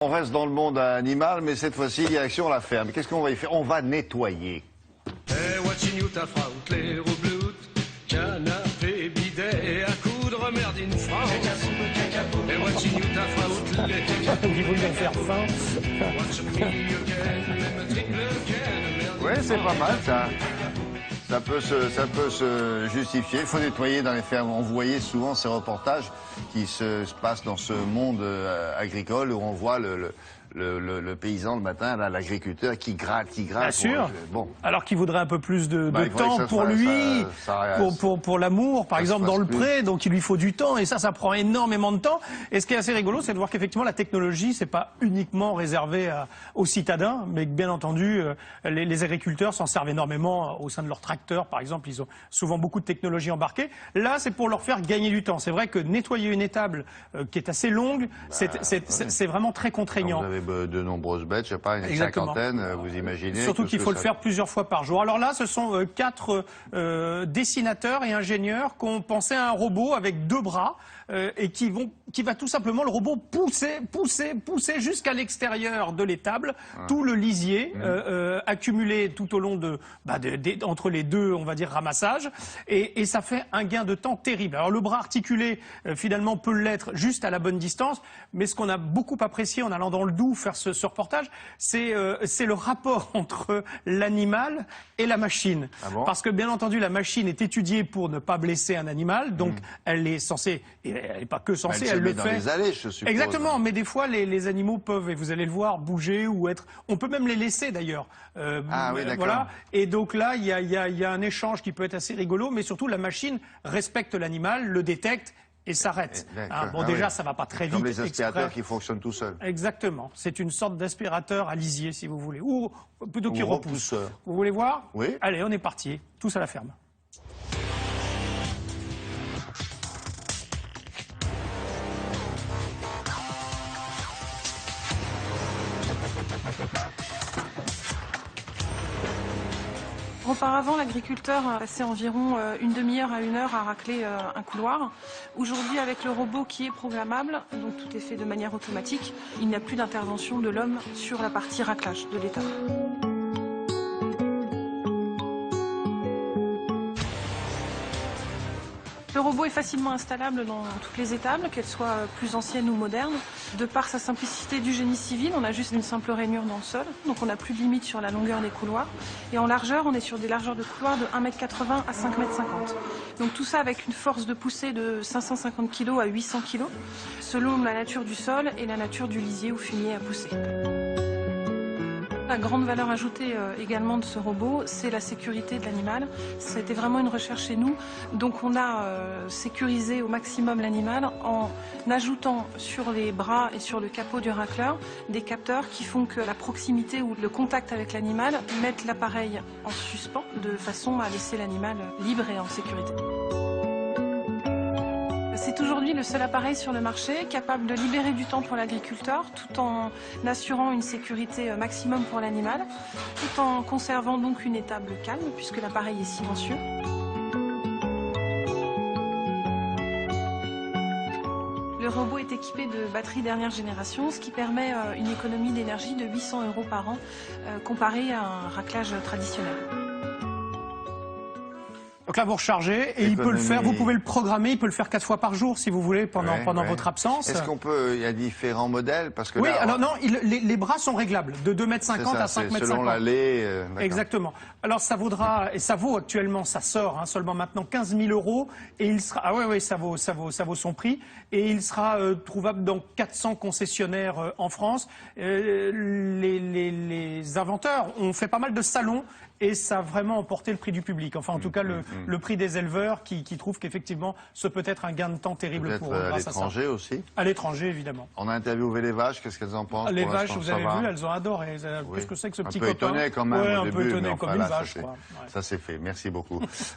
On reste dans le monde animal, mais cette fois-ci, direction la ferme. Qu'est-ce qu'on va y faire? On va nettoyer. Watching you ta fraut, les roubles, canapé, bidet, à coudre, merdine franc. Et watching you ta fraut, les Il vaut bien faire faim. Oui, c'est pas mal ça. Ça peut se justifier. Il faut nettoyer dans les fermes. On voyait souvent ces reportages qui se passent dans ce monde agricole où on voit le paysan le matin, l'agriculteur qui gratte. Bien sûr. Bon. Alors qu'il voudrait un peu plus de temps pour soit, lui, pour l'amour, par exemple dans le pré, donc il lui faut du temps et ça prend énormément de temps. Et ce qui est assez rigolo, c'est de voir qu'effectivement la technologie, c'est pas uniquement réservé aux citadins, mais que bien entendu les agriculteurs s'en servent énormément au sein de leurs tracteurs, par exemple, ils ont souvent beaucoup de technologies embarquées. Là, c'est pour leur faire gagner du temps. C'est vrai que nettoyer une étable qui est assez longue, c'est vraiment très contraignant. De nombreuses bêtes, je sais pas, une cinquantaine, vous imaginez. Surtout qu'il faut le faire plusieurs fois par jour. Alors là, ce sont 4 dessinateurs et ingénieurs qui ont pensé à un robot avec 2 bras et qui va tout simplement, le robot, pousser jusqu'à l'extérieur de l'étable, tout le lisier accumulé tout au long entre les 2, on va dire, ramassages, et ça fait un gain de temps terrible. Alors le bras articulé, finalement, peut l'être juste à la bonne distance, mais ce qu'on a beaucoup apprécié en allant dans le Doubs faire ce reportage, c'est le rapport entre l'animal et la machine. Ah bon? Parce que bien entendu, la machine est étudiée pour ne pas blesser un animal, donc elle est censée, et elle n'est pas que censée, elle le fait. Dans les allées, je suppose. Exactement, mais des fois les animaux peuvent, et vous allez le voir, bouger ou être. On peut même les laisser d'ailleurs. Ah oui, d'accord. Voilà. Et donc là, il y a un échange qui peut être assez rigolo, mais surtout la machine respecte l'animal, le détecte et s'arrête. Bon, déjà, ça va pas très vite. Comme les aspirateurs qui fonctionnent tout seuls. Exactement. C'est une sorte d'aspirateur à lisier, si vous voulez. Ou plutôt qui repousse. Vous voulez voir? Oui. Allez, on est parti. Tous à la ferme. Auparavant, l'agriculteur passait environ une demi-heure à 1 heure à racler un couloir. Aujourd'hui, avec le robot qui est programmable, donc tout est fait de manière automatique, il n'y a plus d'intervention de l'homme sur la partie raclage de l'étable. Le robot est facilement installable dans toutes les étables, qu'elles soient plus anciennes ou modernes. De par sa simplicité du génie civil, on a juste une simple rainure dans le sol, donc on n'a plus de limite sur la longueur des couloirs. Et en largeur, on est sur des largeurs de couloirs de 1,80 m à 5,50 m. Donc tout ça avec une force de poussée de 550 kg à 800 kg, selon la nature du sol et la nature du lisier ou fumier à pousser. La grande valeur ajoutée également de ce robot, c'est la sécurité de l'animal. Ça a été vraiment une recherche chez nous. Donc on a sécurisé au maximum l'animal en ajoutant sur les bras et sur le capot du racleur des capteurs qui font que la proximité ou le contact avec l'animal mettent l'appareil en suspens de façon à laisser l'animal libre et en sécurité. C'est aujourd'hui le seul appareil sur le marché capable de libérer du temps pour l'agriculteur tout en assurant une sécurité maximum pour l'animal, tout en conservant donc une étable calme puisque l'appareil est silencieux. Le robot est équipé de batteries dernière génération, ce qui permet une économie d'énergie de 800 € par an comparé à un raclage traditionnel. Donc là, vous rechargez et il peut le faire, vous pouvez le programmer, il peut le faire 4 fois par jour si vous voulez pendant votre absence. Est-ce qu'on peut, il y a différents modèles parce que oui, là, alors non, les bras sont réglables de 2,50 m à 5,50 m. Selon l'allée. Exactement. Alors ça vaudra, et ça vaut actuellement, ça sort seulement maintenant 15 000 € et il sera, ah ouais, ça vaut son prix et il sera trouvable dans 400 concessionnaires en France. Les inventeurs ont fait pas mal de salons et ça a vraiment emporté le prix du public. Enfin, en tout cas, le prix des éleveurs qui trouvent qu'effectivement, ce peut être un gain de temps terrible pour eux. À l'étranger aussi. À l'étranger, évidemment. On a interviewé les vaches, qu'est-ce qu'elles en pensent? Les vaches, vous avez vu, elles ont adoré. Qu'est-ce que c'est que ce petit copain? Un peu étonné quand même au début. Un peu étonné, comme une vache, quoi. Ça c'est fait, merci beaucoup.